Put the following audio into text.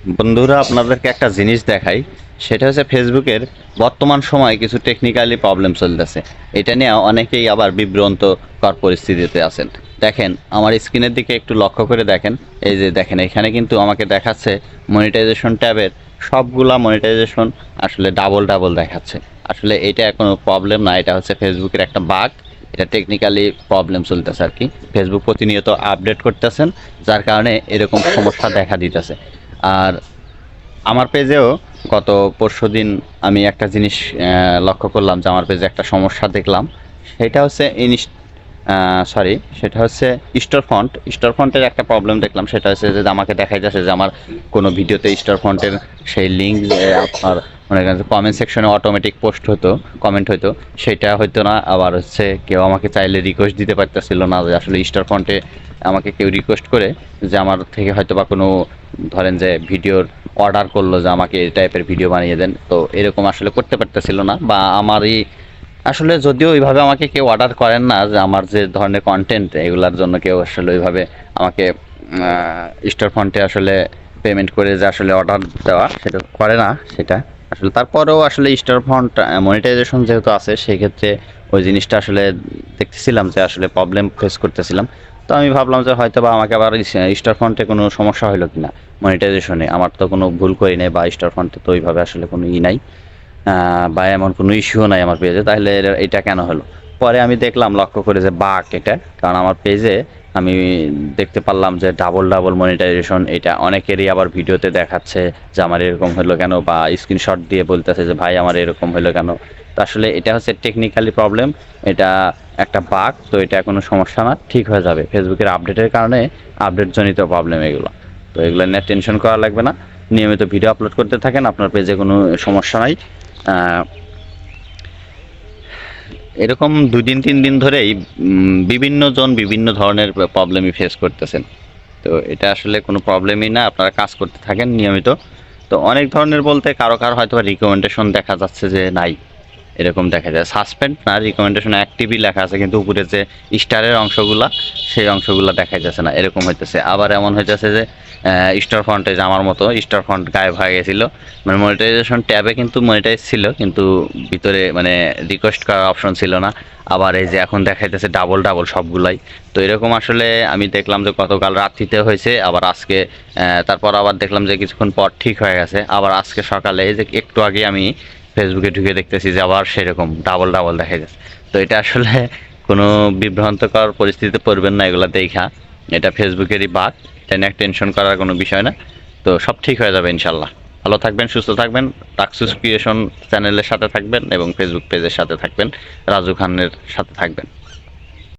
বন্ধুরা, আপনাদেরকে একটা জিনিস দেখাই। সেটা হচ্ছে ফেসবুকের বর্তমান সময়ে কিছু টেকনিক্যালি প্রবলেম চলতেছে। এটা নিয়ে অনেকেই আবার বিভ্রান্তকর পরিস্থিতিতে আছেন। দেখেন, আমার স্ক্রিনের দিকে একটু লক্ষ্য করে দেখেন। এই যে দেখেন, এখানে কিন্তু আমাকে দেখাচ্ছে মনিটাইজেশন ট্যাবের সবগুলা মনিটাইজেশন আসলে ডাবল ডাবল দেখাচ্ছে। আসলে এটা কোনো প্রবলেম না, এটা হচ্ছে ফেসবুকের একটা বাগ। এটা টেকনিক্যালি প্রবলেম চলতেছে আর কি। ফেসবুক প্রতিনিয়ত আপডেট করতেছেন, যার কারণে এরকম সমস্যা দেখা দিতেছে। আর আমার পেজেও গত পরশুদিন আমি একটা জিনিস লক্ষ্য করলাম যে আমার পেজে একটা সমস্যা দেখলাম। সেটা হচ্ছে সেটা হচ্ছে স্টোর ফন্টের একটা প্রবলেম দেখলাম। সেটা হচ্ছে যে আমাকে দেখাই যাচ্ছে যে আমার কোনো ভিডিওতে স্টোর ফন্টের সেই লিঙ্ক আপনার মনে করেন কমেন্ট সেকশনে অটোমেটিক পোস্ট হতো, কমেন্ট হতো, সেটা হতো না। আবার হচ্ছে কেউ আমাকে চাইলে রিকোয়েস্ট দিতে পারতেছিল না যে আসলে স্টোর ফন্টে আমাকে কেউ রিকোয়েস্ট করে যে আমার থেকে হয়তো বা কোনো ধরেন যে ভিডিওর অর্ডার করলো যে আমাকে এই টাইপের ভিডিও বানিয়ে দেন, তো এরকম আসলে করতে পারতেছিল না। বা আমারই আসলে যদিও ওইভাবে আমাকে কেউ অর্ডার করেন না, যে আমার যে ধরনের কন্টেন্ট এগুলার জন্য কেউ আসলে ওইভাবে আমাকে স্টোর ফন্টে আসলে পেমেন্ট করে যে আসলে অর্ডার দেওয়া সেটা করে না সেটা আসলে। তারপরেও আসলে স্টোর ফন্ট মনিটাইজেশন যেহেতু আছে, সেই ক্ষেত্রে ওই জিনিসটা আসলে দেখতেছিলাম যে আসলে প্রবলেম ফেস করতেছিলাম। তো আমি ভাবলাম যে হয়তো বা আমাকে আবার স্টোর ফন্টে কোনো সমস্যা হলো কিনা মনিটাইজেশনে। আমার তো কোনো ভুল করি নাই, বা স্টোর ফন্টে তো ওইভাবে আসলে কোনো নাই, বা এমন কোনো ইস্যুও নাই আমার পেজে, তাহলে এটা কেন হলো? পরে আমি দেখলাম লক্ষ্য করে যে বাক এটা, কারণ আমার পেজে আমি দেখতে পারলাম যে ডাবল ডাবল মনিটাইজেশন। এটা অনেকেরই আবার ভিডিওতে দেখাচ্ছে যে আমার এরকম হলো কেন, বা স্ক্রিনশট দিয়ে বলতেছে যে ভাই আমার এরকম হলো কেন। তো আসলে এটা হচ্ছে টেকনিক্যালি প্রবলেম, এটা একটা বাগ। তো এটা কোনো সমস্যা না, ঠিক হয়ে যাবে ফেসবুকের আপডেটের কারণে, আপডেটজনিত প্রবলেম এগুলো। তো এগুলো নিয়ে টেনশন করা লাগবে না, নিয়মিত ভিডিও আপলোড করতে থাকেন, আপনার পেজে কোনো সমস্যা নাই। আহ, এরকম 2 দিন 3 দিন ধরেই বিভিন্ন জন বিভিন্ন ধরনের প্রবলেমই ফেস করতেছেন। তো এটা আসলে কোনো প্রবলেমই না, আপনারা কাজ করতে থাকেন নিয়মিত। তো অনেক ধরনের বলতে কারো কারো হয়তো রিকমেন্ডেশন দেখা যাচ্ছে যে নাই, এরকম দেখা যায়। সাসপেন্ড না, রিকমেন্ডেশন অ্যাক্টিভই লেখা আছে, কিন্তু উপরে যে স্টারের অংশগুলা সেই অংশগুলো দেখা যাচ্ছে না, এরকম হইতেছে। আবার এমন হইতেছে যে স্টার ফন্টে যে আমার মতো স্টার ফন্ট গায়েব হয়ে গেছিল। মানে মনিটাইজেশন ট্যাবে কিন্তু মনিটাইজ ছিল, কিন্তু ভিতরে মানে রিকোয়েস্ট করার অপশন ছিল না। আবার এই যে এখন দেখাইতেছে ডাবল ডাবল সবগুলাই। তো এরকম আসলে আমি দেখলাম যে গতকাল রাত্রিতে হয়েছে, আবার আজকে তারপর আবার দেখলাম যে কিছুক্ষণ পর ঠিক হয়ে গেছে। আবার আজকে সকালে এই যে একটু আগে আমি ফেসবুকে ঢুকে দেখতেছি যে আবার সেরকম ডাবল ডাবল দেখা যাচ্ছে। তো এটা আসলে কোনো বিভ্রান্তকর পরিস্থিতিতে পড়বেন না এগুলা দেখা। এটা ফেসবুকেরই বাগ, এটা নিয়ে টেনশন করার কোনো বিষয় না। তো সব ঠিক হয়ে যাবে ইনশাল্লাহ। ভালো থাকবেন, সুস্থ থাকবেন, টাকসুস ক্রিয়েশন চ্যানেলের সাথে থাকবেন এবং ফেসবুক পেজের সাথে থাকবেন, রাজু খানের সাথে থাকবেন।